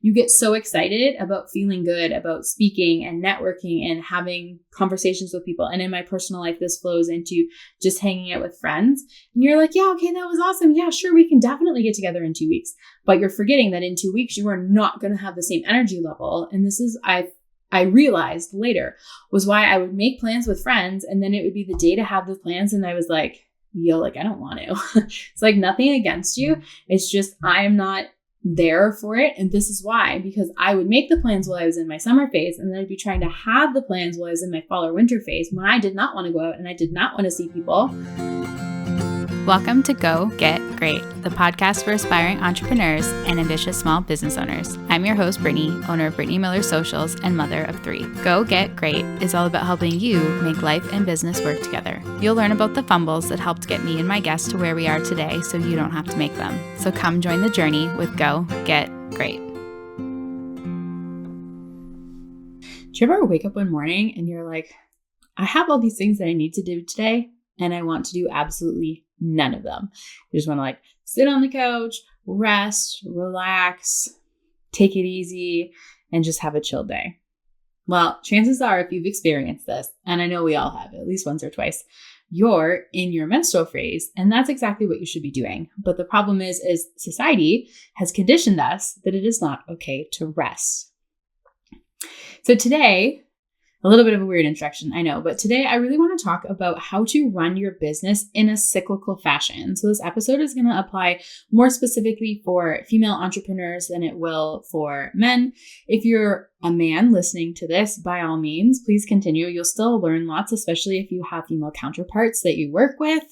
you get so excited about feeling good, about speaking and networking and having conversations with people. And in my personal life, this flows into just hanging out with friends. And you're like, yeah, okay, that was awesome. Yeah, sure, we can definitely get together in 2 weeks. But you're forgetting that in 2 weeks, you are not going to have the same energy level. And this is, I realized later, was why I would make plans with friends. And then it would be the day to have the plans. And I was like, yo, like, I don't want to. It's like nothing against you. It's just, I am not there for it. And this is why, because I would make the plans while I was in my summer phase. And then I'd be trying to have the plans while I was in my fall or winter phase when I did not want to go out and I did not want to see people. Welcome to Go Get Great, the podcast for aspiring entrepreneurs and ambitious small business owners. I'm your host, Brittany, owner of Brittany Miller Socials and mother of 3. Go Get Great is all about helping you make life and business work together. You'll learn about the fumbles that helped get me and my guests to where we are today so you don't have to make them. So come join the journey with Go Get Great. Do you ever wake up one morning and you're like, I have all these things that I need to do today and I want to do absolutely none of them. You just want to like sit on the couch, rest, relax, take it easy, and just have a chill day. Well, chances are if you've experienced this, and I know we all have at least once or twice, you're in your menstrual phase, and that's exactly what you should be doing. But the problem is society has conditioned us that it is not okay to rest. So today, a little bit of a weird introduction, I know, but today I really want to talk about how to run your business in a cyclical fashion. So this episode is going to apply more specifically for female entrepreneurs than it will for men. If you're a man listening to this, by all means, please continue. You'll still learn lots, especially if you have female counterparts that you work with.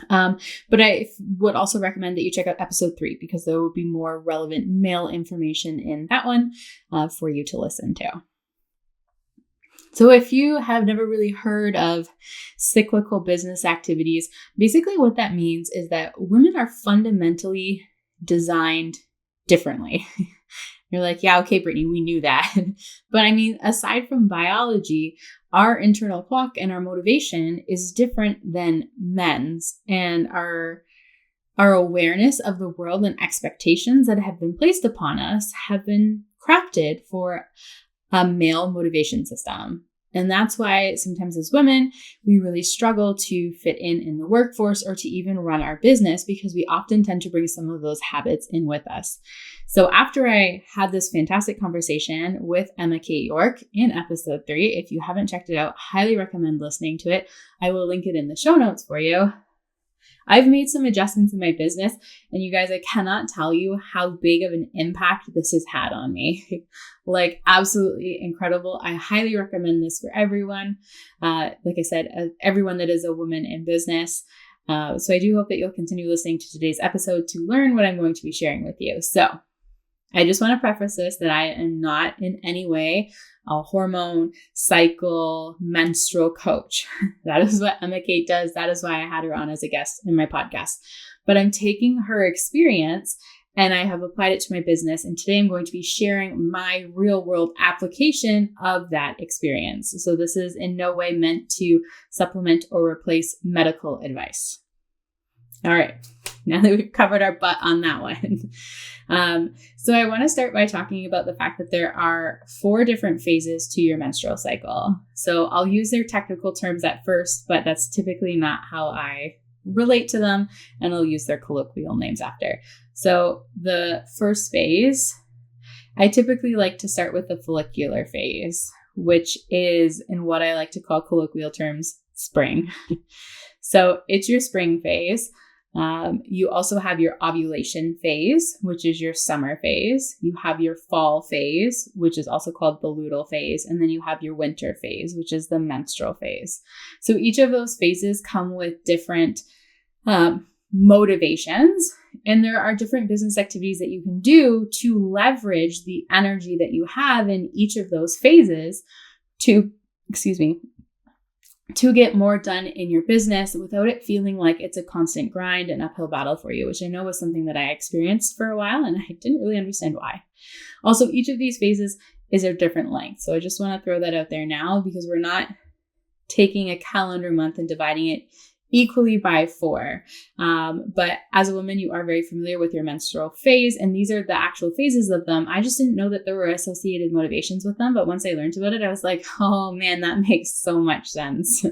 But I would also recommend that you check out episode 3 because there will be more relevant male information in that one for you to listen to. So if you have never really heard of cyclical business activities, basically what that means is that women are fundamentally designed differently. You're like, yeah, okay, Brittany, we knew that. But I mean, aside from biology, our internal clock and our motivation is different than men's, and our awareness of the world and expectations that have been placed upon us have been crafted for a male motivation system. And that's why sometimes as women, we really struggle to fit in the workforce or to even run our business because we often tend to bring some of those habits in with us. So after I had this fantastic conversation with Emma Kate York in episode 3, if you haven't checked it out, highly recommend listening to it. I will link it in the show notes for you. I've made some adjustments in my business, and you guys, I cannot tell you how big of an impact this has had on me. Like, absolutely incredible. I highly recommend this for everyone. Like I said, everyone that is a woman in business. So I do hope that you'll continue listening to today's episode to learn what I'm going to be sharing with you. So I just want to preface this that I am not in any way a hormone, cycle, menstrual coach. That is what Emma Kate does. That is why I had her on as a guest in my podcast. But I'm taking her experience and I have applied it to my business. And today I'm going to be sharing my real world application of that experience. So this is in no way meant to supplement or replace medical advice. All right. Now that we've covered our butt on that one. So I want to start by talking about the fact that there are 4 different phases to your menstrual cycle. So I'll use their technical terms at first, but that's typically not how I relate to them, and I'll use their colloquial names after. So the first phase, I typically like to start with the follicular phase, which is in what I like to call colloquial terms, spring. So it's your spring phase. You also have your ovulation phase, which is your summer phase. You have your fall phase, which is also called the luteal phase. And then you have your winter phase, which is the menstrual phase. So each of those phases come with different motivations. And there are different business activities that you can do to leverage the energy that you have in each of those phases to get more done in your business without it feeling like it's a constant grind and uphill battle for you, which I know was something that I experienced for a while and I didn't really understand why. Also, each of these phases is a different length. So I just want to throw that out there now because we're not taking a calendar month and dividing it equally by 4. But as a woman, you are very familiar with your menstrual phase, and these are the actual phases of them. I just didn't know that there were associated motivations with them. But once I learned about it, I was like, oh man, that makes so much sense.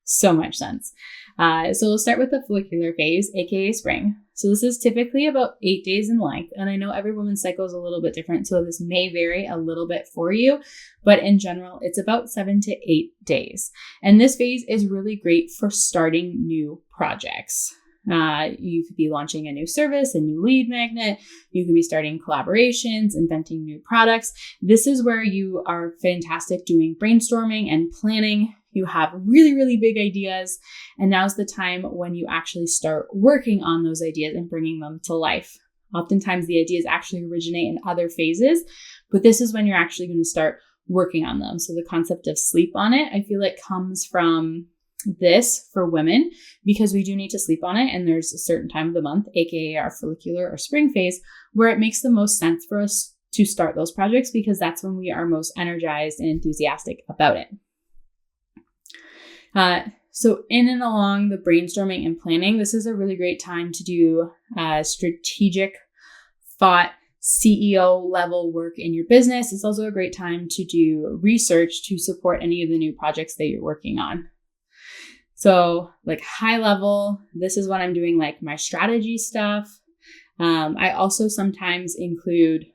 So much sense. So we'll start with the follicular phase, aka spring. So this is typically about 8 days in length. And I know every woman's cycle is a little bit different, so this may vary a little bit for you. But in general, it's about 7 to 8 days. And this phase is really great for starting new projects. You could be launching a new service, a new lead magnet. You could be starting collaborations, inventing new products. This is where you are fantastic doing brainstorming and planning. You have really, really big ideas. And now's the time when you actually start working on those ideas and bringing them to life. Oftentimes the ideas actually originate in other phases, but this is when you're actually going to start working on them. So the concept of sleep on it, I feel like comes from this for women, because we do need to sleep on it. And there's a certain time of the month, aka our follicular or spring phase, where it makes the most sense for us to start those projects, because that's when we are most energized and enthusiastic about it. So in and along the brainstorming and planning, this is a really great time to do strategic thought, CEO level work in your business. It's also a great time to do research to support any of the new projects that you're working on. So like high level, this is when I'm doing like my strategy stuff. I also sometimes include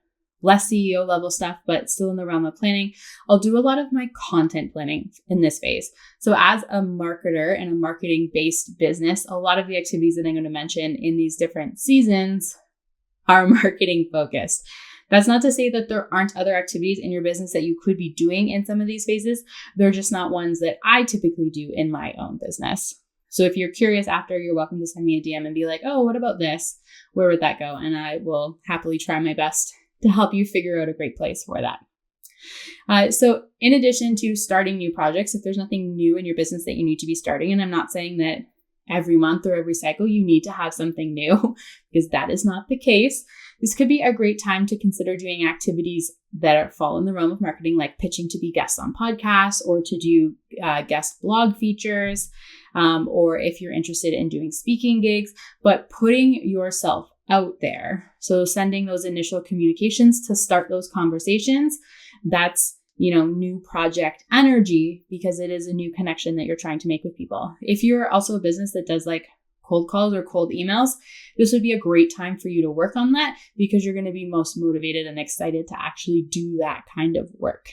less CEO level stuff, but still in the realm of planning. I'll do a lot of my content planning in this phase. So as a marketer and a marketing based business, a lot of the activities that I'm going to mention in these different seasons are marketing focused. That's not to say that there aren't other activities in your business that you could be doing in some of these phases. They're just not ones that I typically do in my own business. So if you're curious after, you're welcome to send me a DM and be like, oh, what about this? Where would that go? And I will happily try my best to help you figure out a great place for that. So in addition to starting new projects, if there's nothing new in your business that you need to be starting, and I'm not saying that every month or every cycle you need to have something new, because that is not the case. This could be a great time to consider doing activities that fall in the realm of marketing, like pitching to be guests on podcasts or to do guest blog features, or if you're interested in doing speaking gigs, but putting yourself out there. So sending those initial communications to start those conversations, that's, new project energy, because it is a new connection that you're trying to make with people. If you're also a business that does like cold calls or cold emails, this would be a great time for you to work on that, because you're going to be most motivated and excited to actually do that kind of work.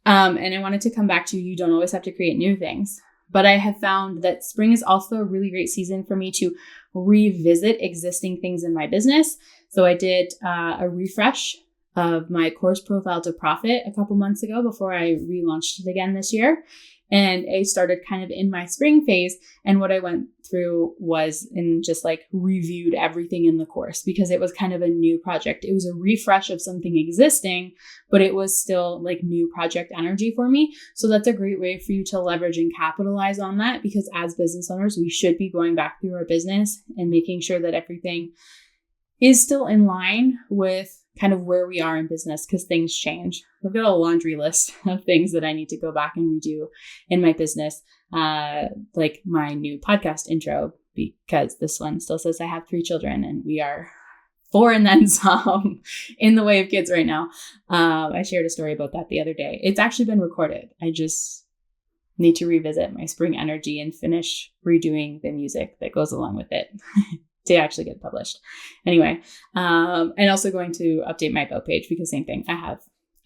And I wanted to come back to, you don't always have to create new things. But I have found that spring is also a really great season for me to revisit existing things in my business. So I did a refresh of my course Profile to Profit a couple months ago before I relaunched it again this year. And I started kind of in my spring phase. And what I went through was and just like reviewed everything in the course, because it was kind of a new project. It was a refresh of something existing, but it was still like new project energy for me. So that's a great way for you to leverage and capitalize on that, because as business owners, we should be going back through our business and making sure that everything is still in line with kind of where we are in business, because things change. I've got a laundry list of things that I need to go back and redo in my business, like my new podcast intro, because this one still says I have 3 children and we are 4 and then some in the way of kids right now. I shared a story about that the other day. It's actually been recorded. I just need to revisit my spring energy and finish redoing the music that goes along with it. To actually get published. Anyway, and also going to update my About page, because same thing, I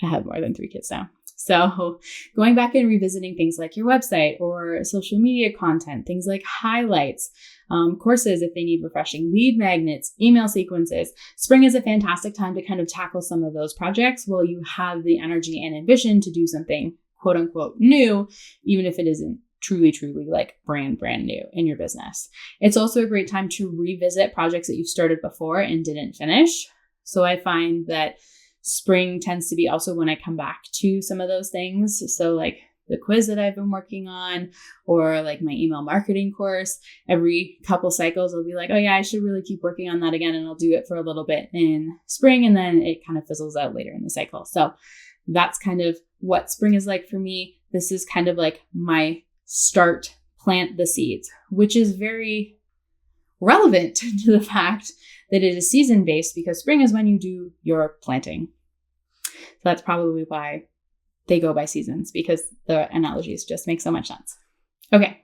have more than 3 kids now. So going back and revisiting things like your website or social media content, things like highlights, courses if they need refreshing, lead magnets, email sequences. Spring is a fantastic time to kind of tackle some of those projects while you have the energy and ambition to do something quote unquote new, even if it isn't truly like brand new in your business. It's also a great time to revisit projects that you've started before and didn't finish. So I find that spring tends to be also when I come back to some of those things. So like the quiz that I've been working on, or like my email marketing course, every couple cycles I'll be like, oh yeah, I should really keep working on that again. And I'll do it for a little bit in spring, and then it kind of fizzles out later in the cycle. So that's kind of what spring is like for me. This is kind of like my start plant the seeds, which is very relevant to the fact that it is season-based because spring is when you do your planting. So that's probably why they go by seasons, because the analogies just make so much sense. Okay.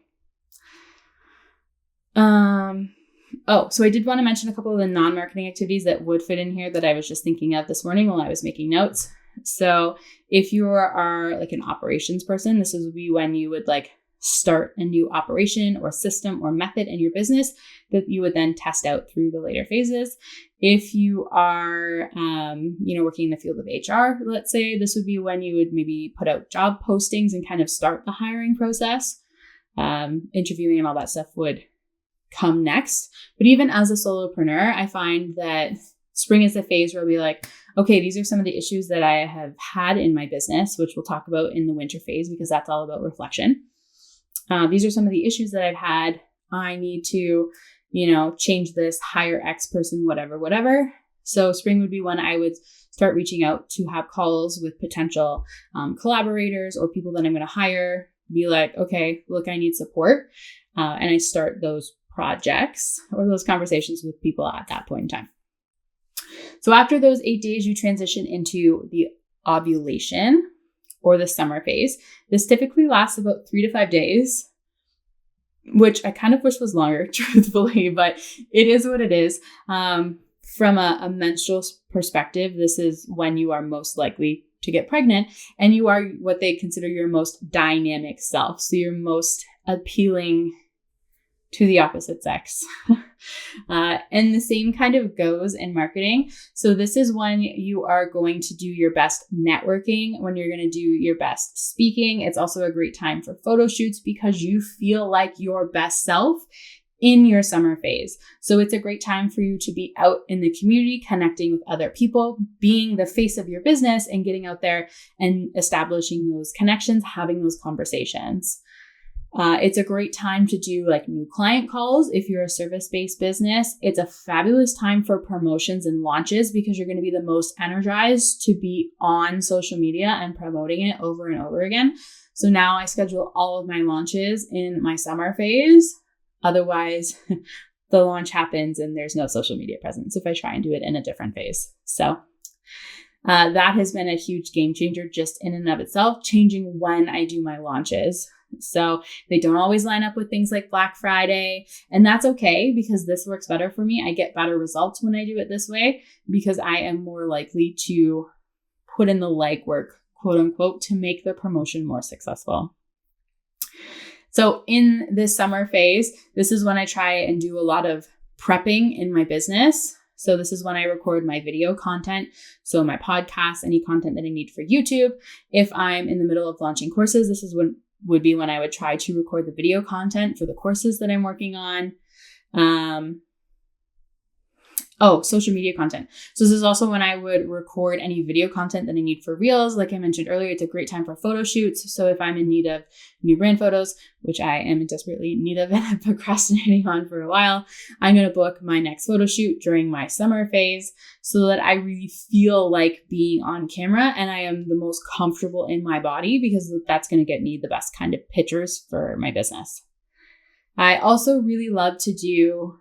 So I did want to mention a couple of the non-marketing activities that would fit in here that I was just thinking of this morning while I was making notes. So if you are like an operations person, this would be when you would like start a new operation or system or method in your business that you would then test out through the later phases. If you are, working in the field of HR, let's say, this would be when you would maybe put out job postings and kind of start the hiring process. Interviewing and all that stuff would come next. But even as a solopreneur, I find that spring is the phase where I'll be like, okay, these are some of the issues that I have had in my business, which we'll talk about in the winter phase because that's all about reflection. These are some of the issues that I've had. I need to, change this, hire X person, whatever. So spring would be when I would start reaching out to have calls with potential collaborators or people that I'm going to hire, be like, okay, look, I need support. And I start those projects or those conversations with people at that point in time. So after those 8 days, you transition into the ovulation or the summer phase. This typically lasts about 3 to 5 days, which I kind of wish was longer, truthfully, but it is what it is. From a menstrual perspective, this is when you are most likely to get pregnant and you are what they consider your most dynamic self. So you're most appealing to the opposite sex. And the same kind of goes in marketing. So this is when you are going to do your best networking, when you're going to do your best speaking. It's also a great time for photo shoots because you feel like your best self in your summer phase. So it's a great time for you to be out in the community, connecting with other people, being the face of your business and getting out there and establishing those connections, having those conversations. It's a great time to do like new client calls. If you're a service-based business, it's a fabulous time for promotions and launches because you're going to be the most energized to be on social media and promoting it over and over again. So now I schedule all of my launches in my summer phase. Otherwise, the launch happens and there's no social media presence if I try and do it in a different phase. So that has been a huge game changer just in and of itself, changing when I do my launches. So they don't always line up with things like Black Friday, and that's okay because this works better for me. I get better results when I do it this way because I am more likely to put in the legwork, quote unquote, to make the promotion more successful. So in this summer phase, this is when I try and do a lot of prepping in my business. So this is when I record my video content. So my podcast, any content that I need for YouTube. If I'm in the middle of launching courses, this is would be when I would try to record the video content for the courses that I'm working on. Social media content. So this is also when I would record any video content that I need for Reels. Like I mentioned earlier, it's a great time for photo shoots. So if I'm in need of new brand photos, which I am desperately in need of and I'm procrastinating on for a while, I'm going to book my next photo shoot during my summer phase so that I really feel like being on camera and I am the most comfortable in my body because that's going to get me the best kind of pictures for my business. I also really love to do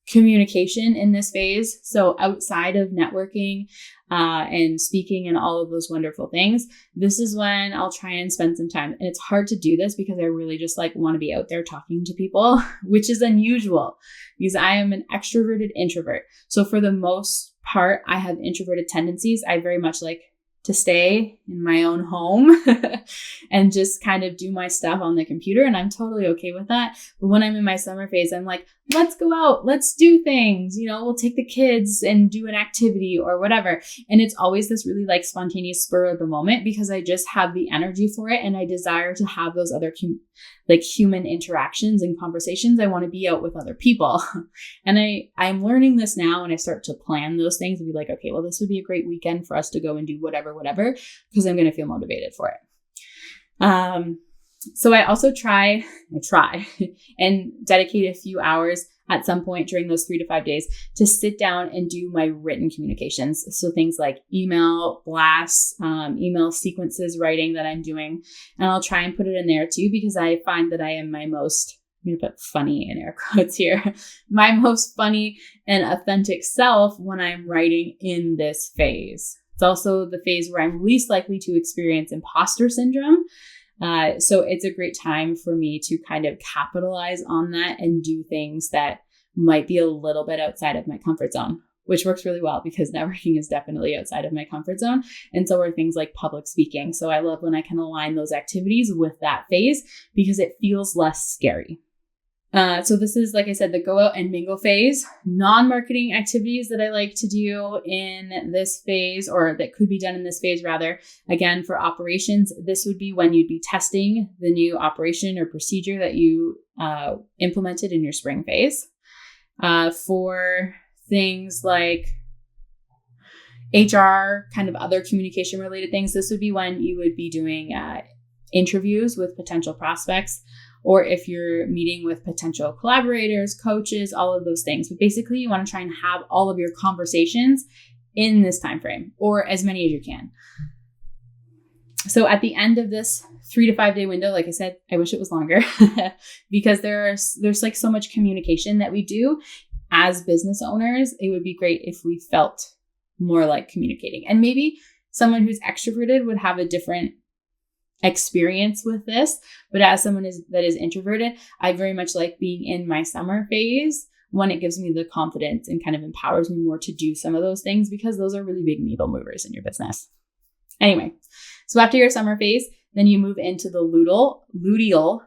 communication in this phase. So outside of networking and speaking and all of those wonderful things, this is when I'll try and spend some time. And it's hard to do this because I really just want to be out there talking to people, which is unusual because I am an extroverted introvert. So for the most part, I have introverted tendencies. I very much like to stay in my own home and just kind of do my stuff on the computer. And I'm totally okay with that. But when I'm in my summer phase, I'm like, let's go out, let's do things, we'll take the kids and do an activity or whatever. And it's always this really spontaneous spur of the moment because I just have the energy for it. And I desire to have those other human interactions and conversations. I want to be out with other people. And I'm learning this now and I start to plan those things and be like, okay, well, this would be a great weekend for us to go and do whatever, because I'm going to feel motivated for it. So I also try and dedicate a few hours at some point during those 3 to 5 days to sit down and do my written communications. So things like email blasts, email sequences, writing that I'm doing. And I'll try and put it in there too, because I find that I am my most I'm going to put funny in air quotes here, my most funny and authentic self when I'm writing in this phase. It's also the phase where I'm least likely to experience imposter syndrome. So it's a great time for me to kind of capitalize on that and do things that might be a little bit outside of my comfort zone, which works really well because networking is definitely outside of my comfort zone. And so are things like public speaking. So I love when I can align those activities with that phase because it feels less scary. So this is, like I said, the go out and mingle phase. Non-marketing activities that I like to do in this phase, or that could be done in this phase rather, again, for operations, this would be when you'd be testing the new operation or procedure that you implemented in your spring phase. For things like HR, kind of other communication related things, this would be when you would be doing interviews with potential prospects, or if you're meeting with potential collaborators, coaches, all of those things. But basically, you want to try and have all of your conversations in this time frame, or as many as you can. So at the end of this 3 to 5 day window, like I said, I wish it was longer because there's like so much communication that we do as business owners. It would be great if we felt more like communicating. And maybe someone who's extroverted would have a different experience with this. But as someone that is introverted, I very much like being in my summer phase when it gives me the confidence and kind of empowers me more to do some of those things, because those are really big needle movers in your business. Anyway, so after your summer phase, then you move into the luteal,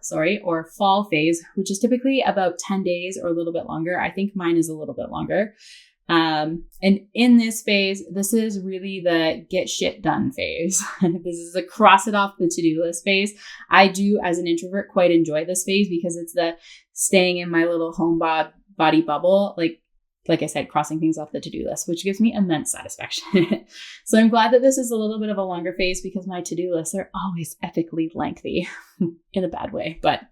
or fall phase, which is typically about 10 days or a little bit longer. I think mine is a little bit longer. And in this phase, this is really the get shit done phase. This is the cross it off the to-do list phase. I do, as an introvert, quite enjoy this phase because it's the staying in my little body bubble, like I said, crossing things off the to-do list, which gives me immense satisfaction. So I'm glad that this is a little bit of a longer phase because my to-do lists are always epically lengthy in a bad way, but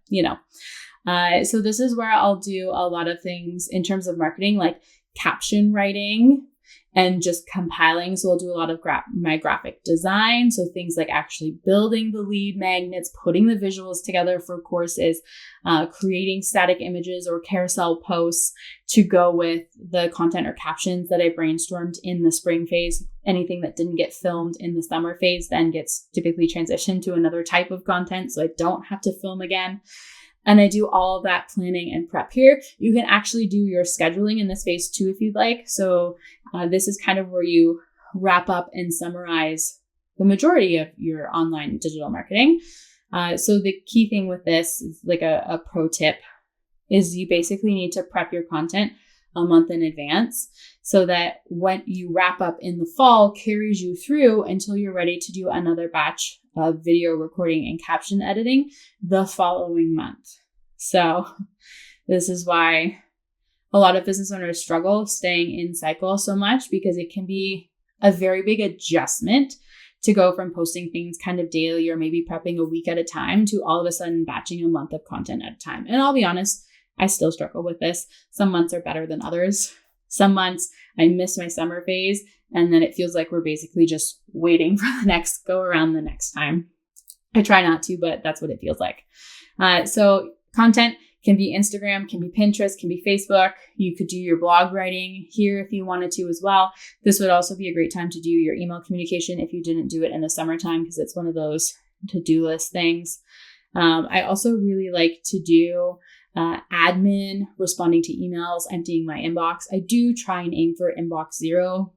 so this is where I'll do a lot of things in terms of marketing, like caption writing and just compiling. So I'll do a lot of my graphic design. So things like actually building the lead magnets, putting the visuals together for courses, creating static images or carousel posts to go with the content or captions that I brainstormed in the spring phase. Anything that didn't get filmed in the summer phase then gets typically transitioned to another type of content, so I don't have to film again. And I do all of that planning and prep here. You can actually do your scheduling in this phase too, if you'd like. So this is kind of where you wrap up and summarize the majority of your online digital marketing. So the key thing with this is like a pro tip is you basically need to prep your content a month in advance so that when you wrap up in the fall carries you through until you're ready to do another batch of video recording and caption editing the following month. So this is why a lot of business owners struggle staying in cycle so much, because it can be a very big adjustment to go from posting things kind of daily or maybe prepping a week at a time to all of a sudden batching a month of content at a time. And I'll be honest, I still struggle with this. Some months are better than others. Some months I miss my summer phase, and then it feels like we're basically just waiting for the next go around the next time. I try not to, but that's what it feels like. So content can be Instagram, can be Pinterest, can be Facebook. You could do your blog writing here if you wanted to as well. This would also be a great time to do your email communication if you didn't do it in the summertime, because it's one of those to-do list things. I also really like to do admin, responding to emails, emptying my inbox. I do try and aim for inbox 0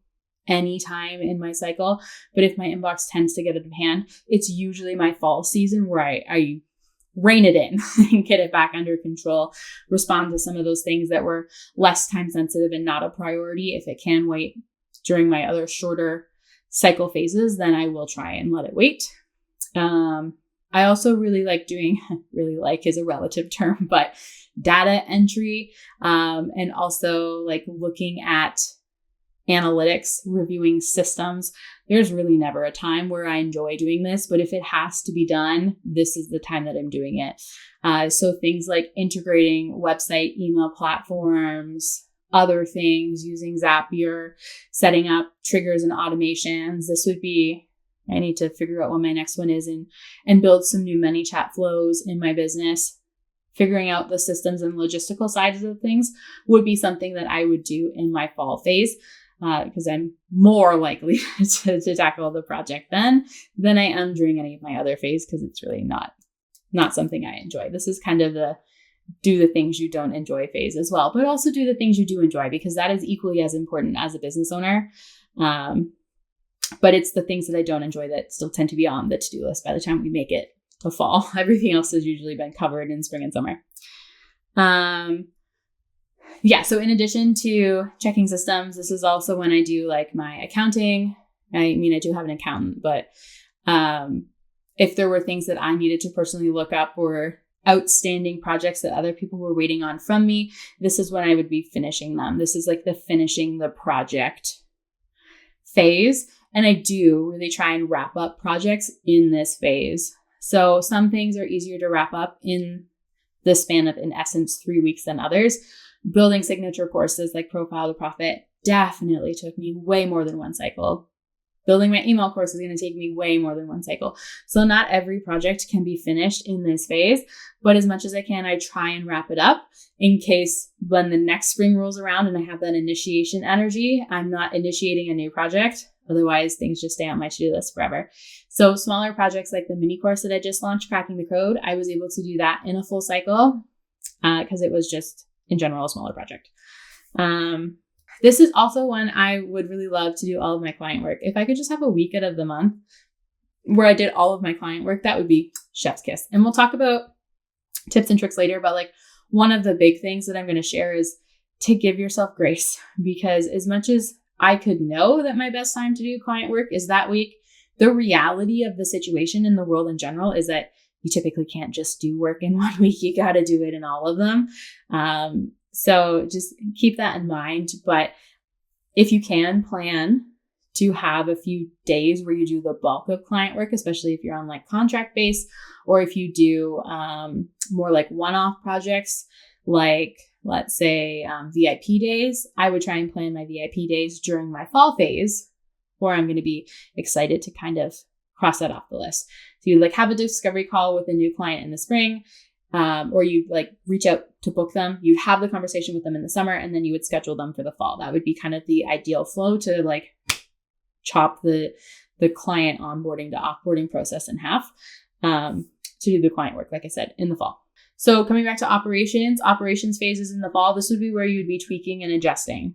anytime in my cycle, but if my inbox tends to get out of hand, it's usually my fall season where I rein it in and get it back under control, respond to some of those things that were less time sensitive and not a priority. If it can wait during my other shorter cycle phases, then I will try and let it wait. I also really like doing, really like is a relative term, but data entry, and also like looking at analytics, reviewing systems. There's really never a time where I enjoy doing this, but if it has to be done, this is the time that I'm doing it. So things like integrating website, email platforms, other things, using Zapier, setting up triggers and automations. This would be, I need to figure out what my next one is and build some new ManyChat flows in my business. figuring out the systems and logistical sides of things would be something that I would do in my fall phase, because I'm more likely to tackle the project then than I am during any of my other phase, because it's really not something I enjoy. This is kind of the do the things you don't enjoy phase as well, but also do the things you do enjoy, because that is equally as important as a business owner. But it's the things that I don't enjoy that still tend to be on the to-do list by the time we make it to fall. Everything else has usually been covered in spring and summer. So in addition to checking systems, this is also when I do like my accounting. I do have an accountant, but if there were things that I needed to personally look up or outstanding projects that other people were waiting on from me, this is when I would be finishing them. This is like the finishing the project phase. And I do really try and wrap up projects in this phase. So some things are easier to wrap up in the span of, in essence, 3 weeks than others. Building signature courses like Profile to Profit definitely took me way more than one cycle. Building my email course is going to take me way more than one cycle. So not every project can be finished in this phase, but as much as I can, I try and wrap it up in case when the next spring rolls around and I have that initiation energy, I'm not initiating a new project. Otherwise, things just stay on my to-do list forever. So smaller projects like the mini course that I just launched, Cracking the Code, I was able to do that in a full cycle because it was just, in general, a smaller project. This is also when I would really love to do all of my client work. If I could just have a week out of the month where I did all of my client work, that would be chef's kiss. And we'll talk about tips and tricks later, but like one of the big things that I'm going to share is to give yourself grace, because as much as I could know that my best time to do client work is that week, the reality of the situation in the world in general is that you typically can't just do work in 1 week. You got to do it in all of them. So just keep that in mind. But if you can plan to have a few days where you do the bulk of client work, especially if you're on like contract base, or if you do more like one-off projects, like let's say VIP days, I would try and plan my VIP days during my fall phase, where I'm going to be excited to kind of cross that off the list. So you like have a discovery call with a new client in the spring, or you like reach out to book them. You'd have the conversation with them in the summer, and then you would schedule them for the fall. That would be kind of the ideal flow to like chop the client onboarding to offboarding process in half, to do the client work, like I said, in the fall. So coming back to operations phases in the fall, this would be where you'd be tweaking and adjusting.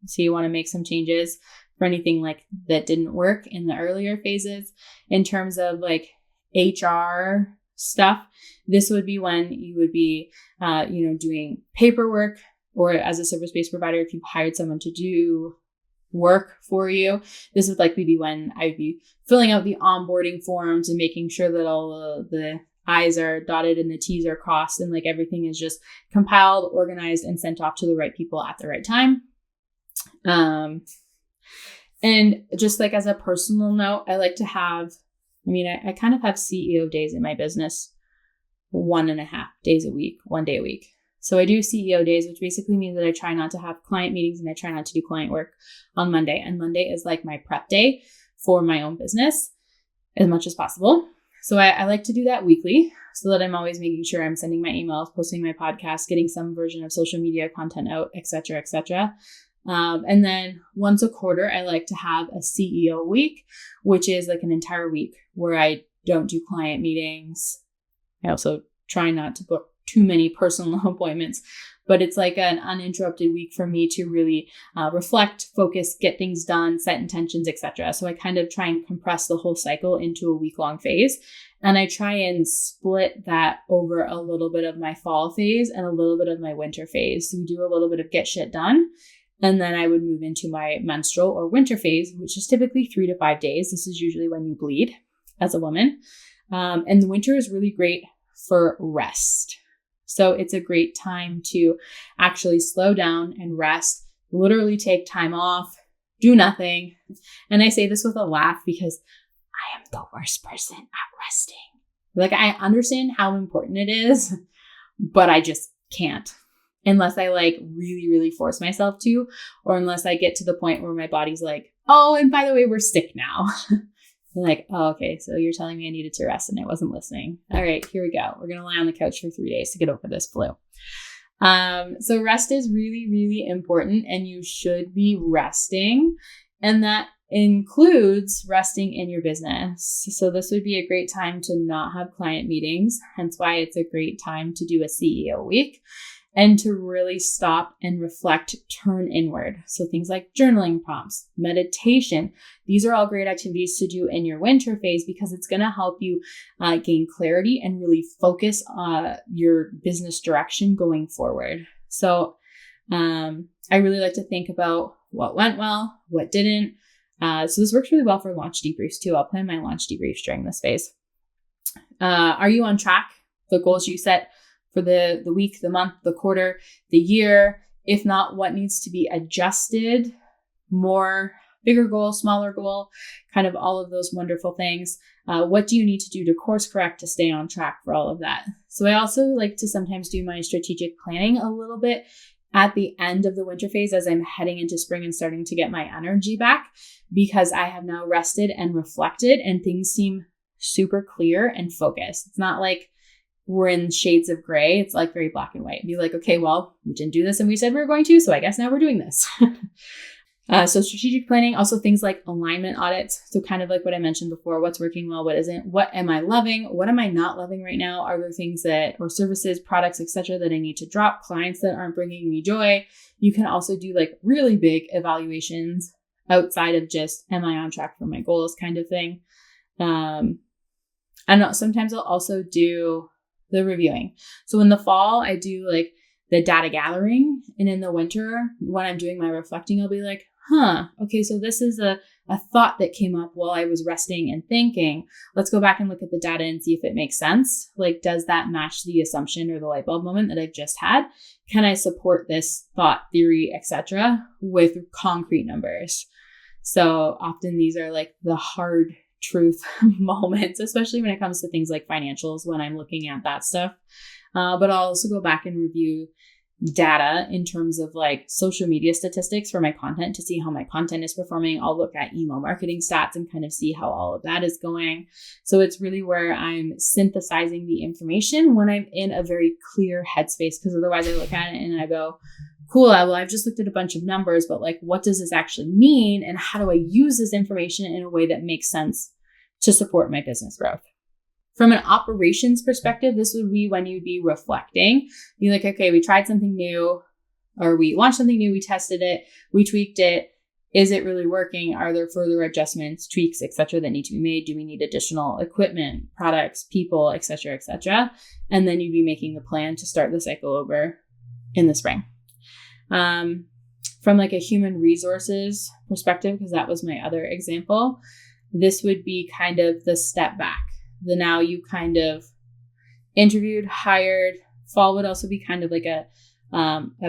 So you want to make some changes for anything like that didn't work in the earlier phases. In terms of like HR stuff, this would be when you would be, doing paperwork, or as a service-based provider, if you hired someone to do work for you, this would likely be when I'd be filling out the onboarding forms and making sure that all of the I's are dotted and the T's are crossed, and like everything is just compiled, organized, and sent off to the right people at the right time. And just like as a personal note, I like to have, I kind of have CEO days in my business, 1.5 days a week, 1 day a week. So I do CEO days, which basically means that I try not to have client meetings and I try not to do client work on Monday. And Monday is like my prep day for my own business as much as possible. So I like to do that weekly so that I'm always making sure I'm sending my emails, posting my podcast, getting some version of social media content out, et cetera, et cetera. And then once a quarter, I like to have a CEO week, which is like an entire week where I don't do client meetings. I also try not to book too many personal appointments, but it's like an uninterrupted week for me to really reflect, focus, get things done, set intentions, etc. So I kind of try and compress the whole cycle into a week-long phase. And I try and split that over a little bit of my fall phase and a little bit of my winter phase. So we do a little bit of get shit done. And then I would move into my menstrual or winter phase, which is typically 3 to 5 days. This is usually when you bleed as a woman. And the winter is really great for rest. So it's a great time to actually slow down and rest, literally take time off, do nothing. And I say this with a laugh because I am the worst person at resting. Like, I understand how important it is, but I just can't unless I like really, really force myself to, or unless I get to the point where my body's like, oh, and by the way, we're sick now. They're like, oh, okay, so you're telling me I needed to rest and I wasn't listening. All right, here we go. We're going to lie on the couch for 3 days to get over this flu. So rest is really, really important, and you should be resting. And that includes resting in your business. So this would be a great time to not have client meetings, hence why it's a great time to do a CEO week and to really stop and reflect, turn inward. So things like journaling prompts, meditation, these are all great activities to do in your winter phase because it's going to help you gain clarity and really focus your business direction going forward. So I really like to think about what went well, what didn't. So this works really well for launch debriefs too. I'll plan my launch debriefs during this phase. Are you on track? The goals you set for the week, the month, the quarter, the year? If not, what needs to be adjusted? More bigger goal, smaller goal, kind of all of those wonderful things. What do you need to do to course correct to stay on track for all of that? So I also like to sometimes do my strategic planning a little bit at the end of the winter phase as I'm heading into spring and starting to get my energy back, because I have now rested and reflected and things seem super clear and focused. It's not like we're in shades of gray. It's like very black and white. Be like, okay, well, we didn't do this and we said we were going to, so I guess now we're doing this. So strategic planning, also things like alignment audits. So kind of like what I mentioned before, what's working well, what isn't, what am I loving? What am I not loving right now? Are there things that, or services, products, etc., that I need to drop, clients that aren't bringing me joy? You can also do like really big evaluations outside of just, am I on track for my goals kind of thing. And sometimes I'll also do the reviewing. So in the fall, I do like the data gathering. And in the winter, when I'm doing my reflecting, I'll be like, okay, so this is a thought that came up while I was resting and thinking. Let's go back and look at the data and see if it makes sense. Like, does that match the assumption or the light bulb moment that I've just had? Can I support this thought, theory, etc., with concrete numbers? So often these are like the hard truth moments, especially when it comes to things like financials, when I'm looking at that stuff. But I'll also go back and review data in terms of like social media statistics for my content to see how my content is performing. I'll look at email marketing stats and kind of see how all of that is going. So it's really where I'm synthesizing the information when I'm in a very clear headspace, because otherwise I look at it and I go, cool, well, I've just looked at a bunch of numbers, but like, what does this actually mean? And how do I use this information in a way that makes sense to support my business growth? From an operations perspective, this would be when you'd be reflecting. Be like, okay, we tried something new, or we launched something new, we tested it, we tweaked it. Is it really working? Are there further adjustments, tweaks, etc., that need to be made? Do we need additional equipment, products, people, etc., etc.? And then you'd be making the plan to start the cycle over in the spring. From like a human resources perspective, because that was my other example, this would be kind of the step back. The now you kind of interviewed, hired. Fall would also be kind of like a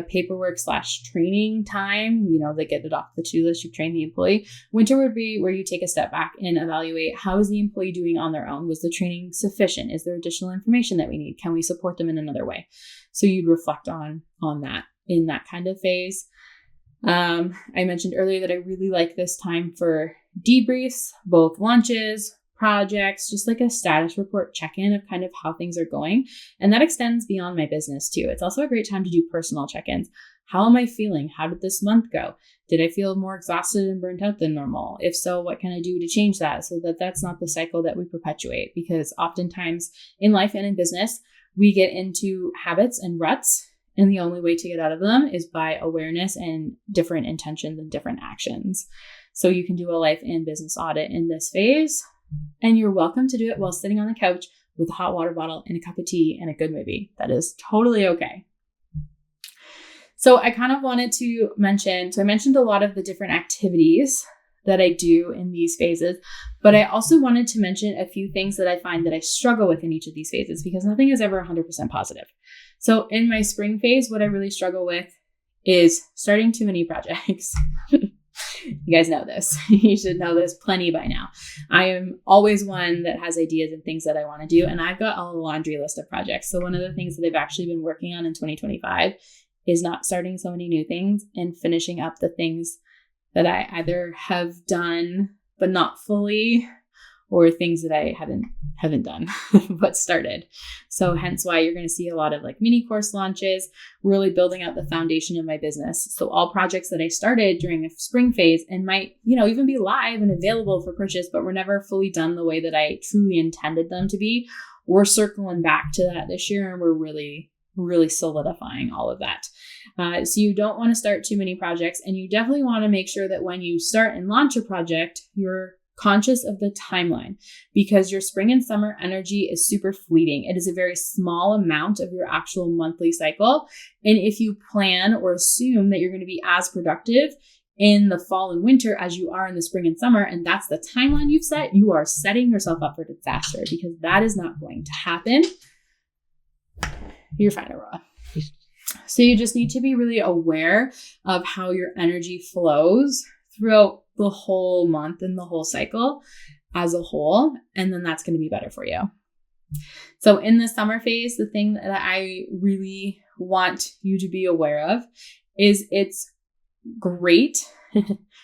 paperwork / training time. You know, they get it off the to-do list, you train the employee. Winter would be where you take a step back and evaluate, how is the employee doing on their own? Was the training sufficient? Is there additional information that we need? Can we support them in another way? So you'd reflect on that in that kind of phase. I mentioned earlier that I really like this time for debriefs, both launches, projects, just like a status report check-in of kind of how things are going. And that extends beyond my business too. It's also a great time to do personal check-ins. How am I feeling? How did this month go? Did I feel more exhausted and burnt out than normal? If so, what can I do to change that so that that's not the cycle that we perpetuate? Because oftentimes in life and in business, we get into habits and ruts, and the only way to get out of them is by awareness and different intentions and different actions. So you can do a life and business audit in this phase. And you're welcome to do it while sitting on the couch with a hot water bottle and a cup of tea and a good movie. That is totally okay. So I kind of wanted to mention, I mentioned a lot of the different activities that I do in these phases, but I also wanted to mention a few things that I find that I struggle with in each of these phases, because nothing is ever 100% positive. So in my spring phase, what I really struggle with is starting too many projects. You guys know this. You should know this plenty by now. I am always one that has ideas and things that I want to do. And I've got a laundry list of projects. So one of the things that I've actually been working on in 2025 is not starting so many new things and finishing up the things that I either have done, but not fully, or things that I haven't done, but started. So hence why you're going to see a lot of like mini course launches, really building out the foundation of my business. So all projects that I started during the spring phase and might, even be live and available for purchase, but were never fully done the way that I truly intended them to be. We're circling back to that this year, and we're really solidifying all of that. So you don't want to start too many projects, and you definitely want to make sure that when you start and launch a project, you're conscious of the timeline, because your spring and summer energy is super fleeting. It is a very small amount of your actual monthly cycle. And if you plan or assume that you're going to be as productive in the fall and winter as you are in the spring and summer, and that's the timeline you've set, you are setting yourself up for disaster, because that is not going to happen. You're fine, Aurora. So you just need to be really aware of how your energy flows throughout the whole month and the whole cycle as a whole. And then that's going to be better for you. So in the summer phase, the thing that I really want you to be aware of is it's great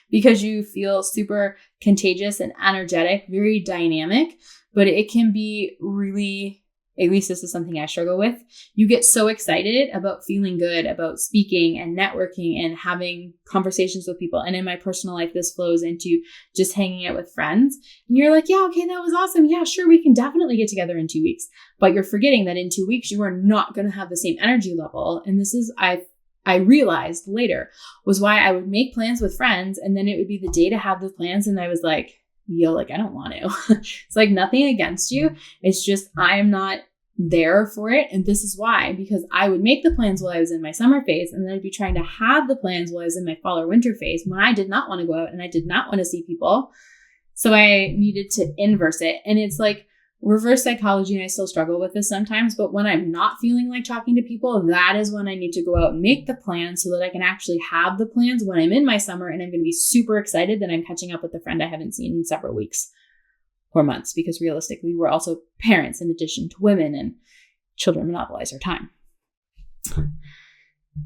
because you feel super contagious and energetic, very dynamic, but it can be really, at least this is something I struggle with. You get so excited about feeling good, about speaking and networking and having conversations with people. And in my personal life, this flows into just hanging out with friends. And you're like, yeah, okay, that was awesome. Yeah, sure, we can definitely get together in 2 weeks. But you're forgetting that in 2 weeks, you are not going to have the same energy level. And this is, I realized later, was why I would make plans with friends. And then it would be the day to have the plans. And I was like, I don't want to. It's like nothing against you. It's just, I am not there for it. And this is why, because I would make the plans while I was in my summer phase, and then I'd be trying to have the plans while I was in my fall or winter phase when I did not want to go out and I did not want to see people. So I needed to inverse it. And it's like reverse psychology. And I still struggle with this sometimes, but when I'm not feeling like talking to people, that is when I need to go out and make the plans so that I can actually have the plans when I'm in my summer. And I'm going to be super excited that I'm catching up with a friend I haven't seen in several weeks or months, because realistically, we're also parents in addition to women, and children monopolize our time.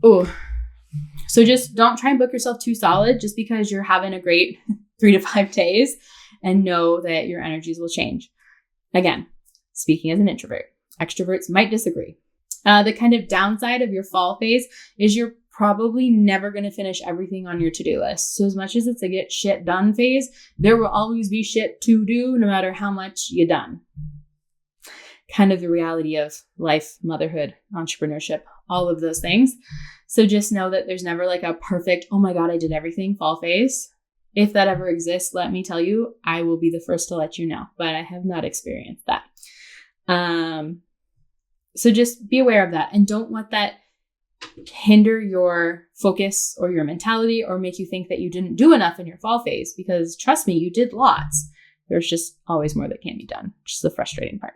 Oh, so just don't try and book yourself too solid just because you're having a great 3 to 5 days, and know that your energies will change. Again, speaking as an introvert, extroverts might disagree. The kind of downside of your fall phase is you're probably never going to finish everything on your to-do list. So as much as it's a get shit done phase, there will always be shit to do no matter how much you done. Kind of the reality of life, motherhood, entrepreneurship, all of those things. So just know that there's never like a perfect, oh my God, I did everything fall phase. If that ever exists, let me tell you, I will be the first to let you know, but I have not experienced that. So just be aware of that, and don't let that hinder your focus or your mentality or make you think that you didn't do enough in your fall phase, because trust me, you did lots. There's just always more that can be done, which is the frustrating part.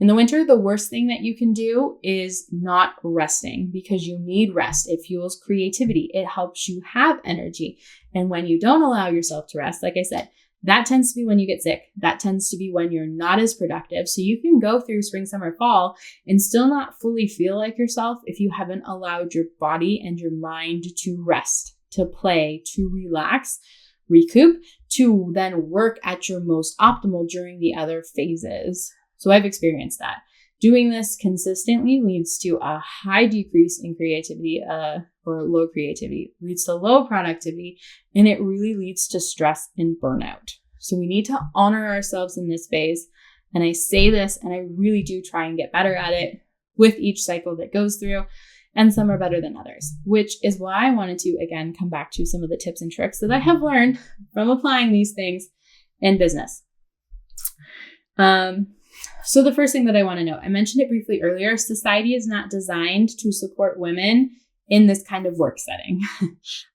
In the winter, the worst thing that you can do is not resting, because you need rest. It fuels creativity. It helps you have energy. And when you don't allow yourself to rest, like I said, that tends to be when you get sick. That tends to be when you're not as productive. So you can go through spring, summer, fall and still not fully feel like yourself if you haven't allowed your body and your mind to rest, to play, to relax, recoup, to then work at your most optimal during the other phases. So I've experienced that. Doing this consistently leads to a high decrease in creativity, or low creativity, leads to low productivity, and it really leads to stress and burnout. So we need to honor ourselves in this phase. And I say this, and I really do try and get better at it with each cycle that goes through, and some are better than others, which is why I wanted to, again, come back to some of the tips and tricks that I have learned from applying these things in business. So the first thing that I want to know, I mentioned it briefly earlier, society is not designed to support women in this kind of work setting,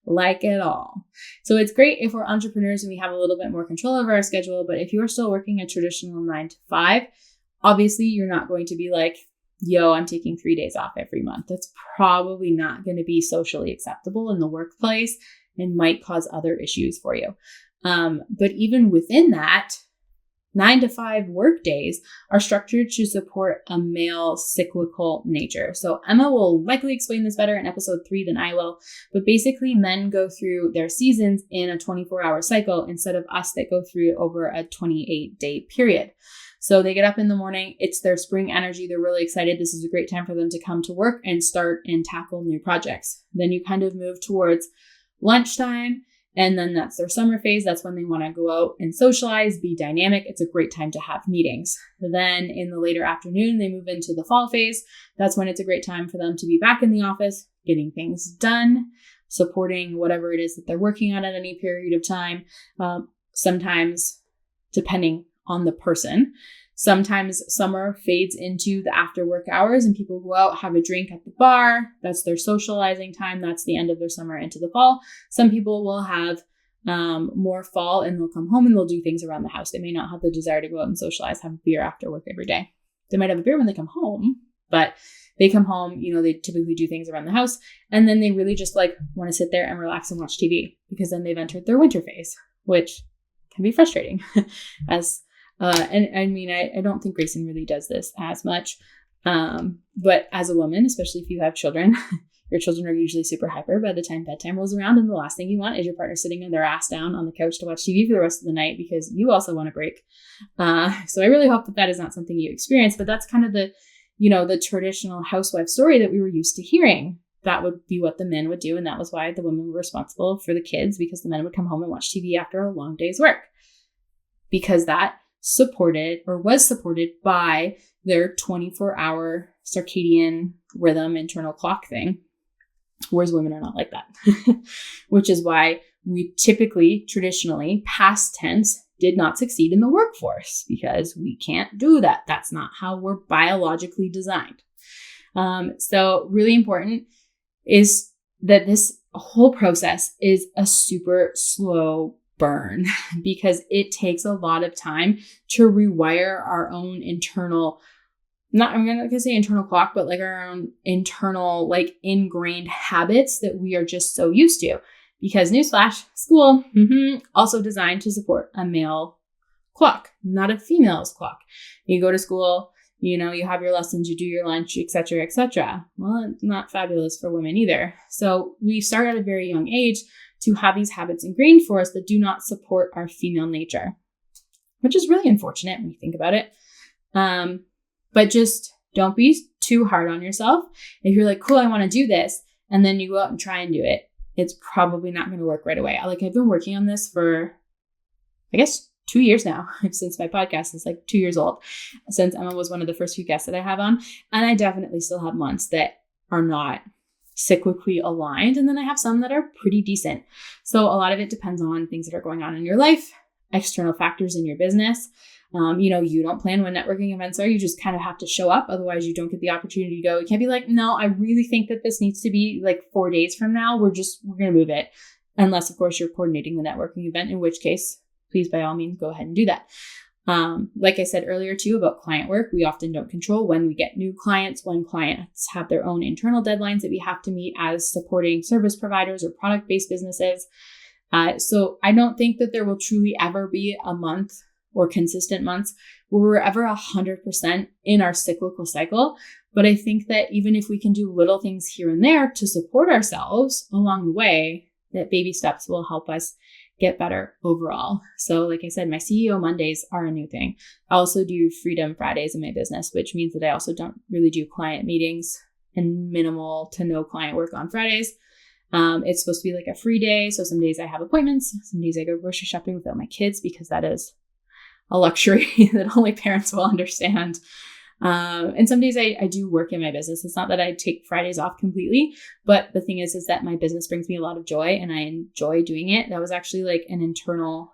like at all. So it's great if we're entrepreneurs and we have a little bit more control over our schedule, but if you're still working a traditional 9 to 5, obviously you're not going to be like, yo, I'm taking 3 days off every month. That's probably not going to be socially acceptable in the workplace and might cause other issues for you. But even within that, 9 to 5 work days are structured to support a male cyclical nature. So Emma will likely explain this better in episode 3 than I will, but basically men go through their seasons in a 24-hour cycle instead of us that go through it over a 28-day period. So they get up in the morning, it's their spring energy, they're really excited. This is a great time for them to come to work and start and tackle new projects. Then you kind of move towards lunchtime, and then that's their summer phase. That's when they want to go out and socialize, be dynamic. It's a great time to have meetings. Then in the later afternoon, they move into the fall phase. That's when it's a great time for them to be back in the office, getting things done, supporting whatever it is that they're working on at any period of time. Sometimes, depending on the person, sometimes summer fades into the after work hours and people go out, have a drink at the bar. That's their socializing time. That's the end of their summer into the fall. Some people will have more fall and they'll come home and they'll do things around the house. They may not have the desire to go out and socialize, have a beer after work every day. They might have a beer when they come home, but they come home, they typically do things around the house. And then they really just want to sit there and relax and watch TV because then they've entered their winter phase, which can be frustrating I don't think Grayson really does this as much. But as a woman, especially if you have children, your children are usually super hyper by the time bedtime rolls around. And the last thing you want is your partner sitting their ass down on the couch to watch TV for the rest of the night because you also want a break. So I really hope that is not something you experience, but that's kind of the traditional housewife story that we were used to hearing. That would be what the men would do. And that was why the women were responsible for the kids, because the men would come home and watch TV after a long day's work, because that was supported by their 24-hour circadian rhythm internal clock thing, whereas women are not like that, which is why we typically, traditionally, past tense, did not succeed in the workforce because we can't do that. That's not how we're biologically designed. So really important is that this whole process is a super slow burn because it takes a lot of time to rewire our own internal, I'm not gonna say internal clock, but our own internal ingrained habits that we are just so used to. Because newsflash, school also designed to support a male clock, not a female's clock. You go to school, you have your lessons, you do your lunch, etc., etc. Well, it's not fabulous for women either. So we start at a very young age to have these habits ingrained for us that do not support our female nature, which is really unfortunate when you think about it. But just don't be too hard on yourself. If you're cool, I want to do this, and then you go out and try and do it, it's probably not going to work right away. I've been working on this for, I guess, 2 years now, since my podcast is 2 years old, since Emma was one of the first few guests that I have on. And I definitely still have months that are not cyclically aligned. And then I have some that are pretty decent. So a lot of it depends on things that are going on in your life, external factors in your business. You don't plan when networking events are, you just kind of have to show up. Otherwise you don't get the opportunity to go. You can't be no, I really think that this needs to be 4 days from now. We're going to move it. Unless of course you're coordinating the networking event, in which case, please by all means, go ahead and do that. Like I said earlier too about client work, we often don't control when we get new clients, when clients have their own internal deadlines that we have to meet as supporting service providers or product-based businesses. So I don't think that there will truly ever be a month or consistent months where we're ever 100% in our cyclical cycle. But I think that even if we can do little things here and there to support ourselves along the way, that baby steps will help us get better overall. So like I said, my CEO Mondays are a new thing. I also do Freedom Fridays in my business, which means that I also don't really do client meetings and minimal to no client work on Fridays. It's supposed to be a free day. So some days I have appointments, some days I go grocery shopping without my kids because that is a luxury that only parents will understand. And some days I do work in my business. It's not that I take Fridays off completely, but the thing is that my business brings me a lot of joy and I enjoy doing it. That was actually an internal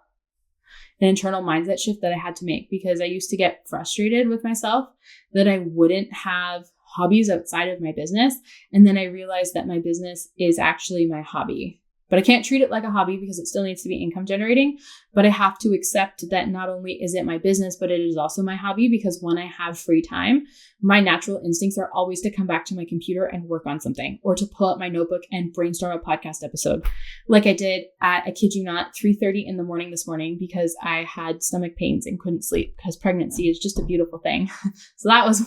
mindset shift that I had to make because I used to get frustrated with myself that I wouldn't have hobbies outside of my business. And then I realized that my business is actually my hobby. But I can't treat it like a hobby because it still needs to be income generating. But I have to accept that not only is it my business, but it is also my hobby, because when I have free time, my natural instincts are always to come back to my computer and work on something, or to pull up my notebook and brainstorm a podcast episode. Like I did at, I kid you not, 3:30 in the morning this morning, because I had stomach pains and couldn't sleep, because pregnancy is just a beautiful thing. So that was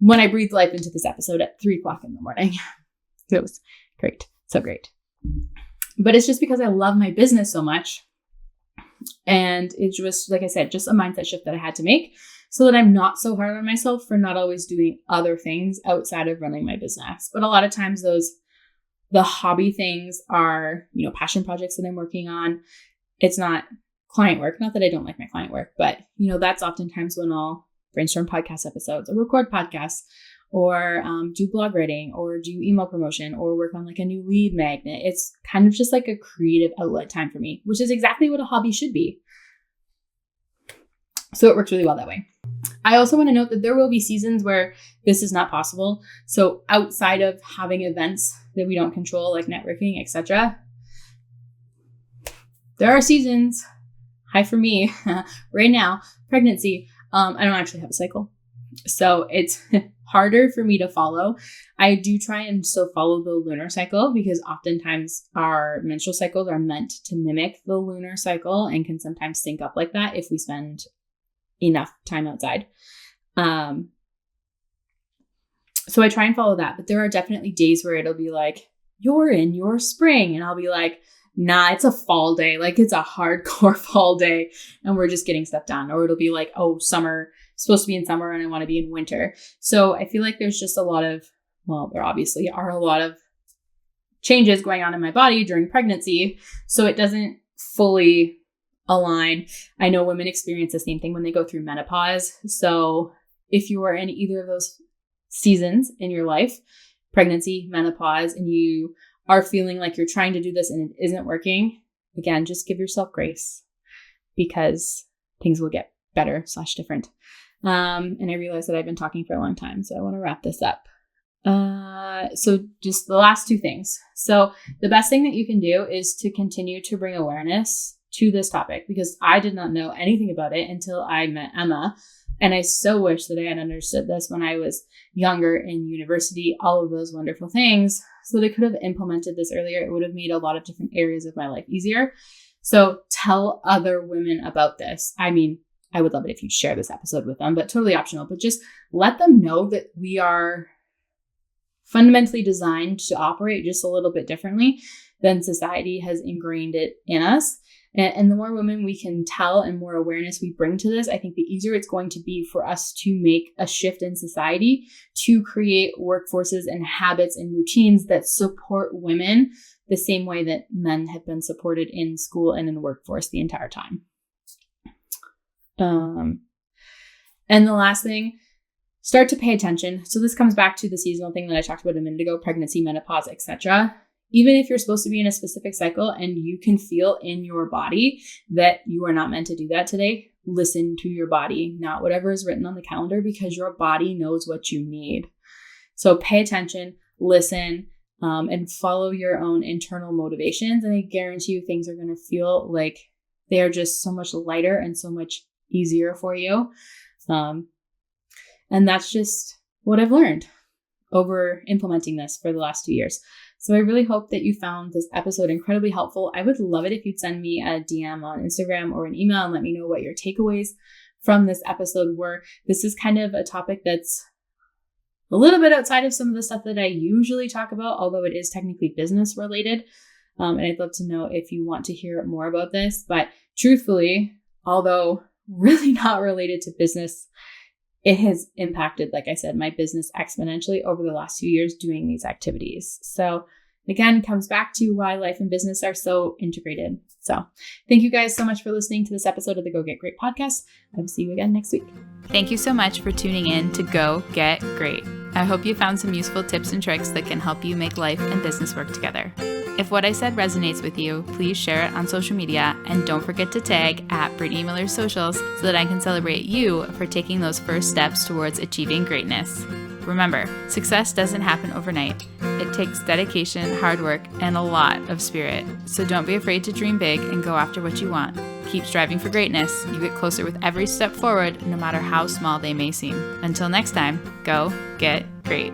when I breathed life into this episode at 3:00 in the morning. It was great. So great. But it's just because I love my business so much. And it was, like I said, just a mindset shift that I had to make so that I'm not so hard on myself for not always doing other things outside of running my business. But a lot of times the hobby things are, passion projects that I'm working on. It's not client work. Not that I don't like my client work, but that's oftentimes when I'll brainstorm podcast episodes or record podcasts, or do blog writing, or do email promotion, or work on like a new lead magnet. It's kind of just like a creative outlet time for me, which is exactly what a hobby should be. So it works really well that way. I also want to note that there will be seasons where this is not possible. So outside of having events that we don't control, like networking, etc., there are seasons. Hi for me right now, pregnancy. I don't actually have a cycle, so it's harder for me to follow. I do try and still follow the lunar cycle, because oftentimes our menstrual cycles are meant to mimic the lunar cycle and can sometimes sync up like that if we spend enough time outside. So I try and follow that, but there are definitely days where it'll be like, you're in your spring, and I'll be like, nah, it's a fall day. Like, it's a hardcore fall day and we're just getting stuff done. Or it'll be like, oh, summer, supposed to be in summer and I want to be in winter. So I feel like there's just there obviously are a lot of changes going on in my body during pregnancy. So it doesn't fully align. I know women experience the same thing when they go through menopause. So if you are in either of those seasons in your life, pregnancy, menopause, and you are feeling like you're trying to do this and it isn't working, again, just give yourself grace, because things will get better / different. And I realize that I've been talking for a long time, so I want to wrap this up. So just the last two things. So the best thing that you can do is to continue to bring awareness to this topic, because I did not know anything about it until I met Emma. And I so wish that I had understood this when I was younger in university, all of those wonderful things, so that I could have implemented this earlier. It would have made a lot of different areas of my life easier. So tell other women about this. I mean, I would love it if you'd share this episode with them, but totally optional. But just let them know that we are fundamentally designed to operate just a little bit differently than society has ingrained it in us. And the more women we can tell and more awareness we bring to this, I think the easier it's going to be for us to make a shift in society to create workforces and habits and routines that support women the same way that men have been supported in school and in the workforce the entire time. And the last thing, start to pay attention. So this comes back to the seasonal thing that I talked about a minute ago, pregnancy, menopause, etc. Even if you're supposed to be in a specific cycle and you can feel in your body that you are not meant to do that today, listen to your body, not whatever is written on the calendar, because your body knows what you need. So pay attention, listen, and follow your own internal motivations. And I guarantee you things are going to feel like they are just so much lighter and so much easier for you. And that's just what I've learned over implementing this for the last 2 years. So I really hope that you found this episode incredibly helpful. I would love it if you'd send me a DM on Instagram or an email and let me know what your takeaways from this episode were. This is kind of a topic that's a little bit outside of some of the stuff that I usually talk about, although it is technically business related. And I'd love to know if you want to hear more about this. But truthfully, although really not related to business, it has impacted, like I said, my business exponentially over the last 2 years doing these activities. So again, it comes back to why life and business are so integrated. So thank you guys so much for listening to this episode of the Go Get Great podcast. I will see you again next week. Thank you so much for tuning in to Go Get Great. I hope you found some useful tips and tricks that can help you make life and business work together. If what I said resonates with you, please share it on social media, and don't forget to tag at Brittany Miller Socials so that I can celebrate you for taking those first steps towards achieving greatness. Remember, success doesn't happen overnight. It takes dedication, hard work, and a lot of spirit. So don't be afraid to dream big and go after what you want. Keep striving for greatness. You get closer with every step forward, no matter how small they may seem. Until next time, go get great.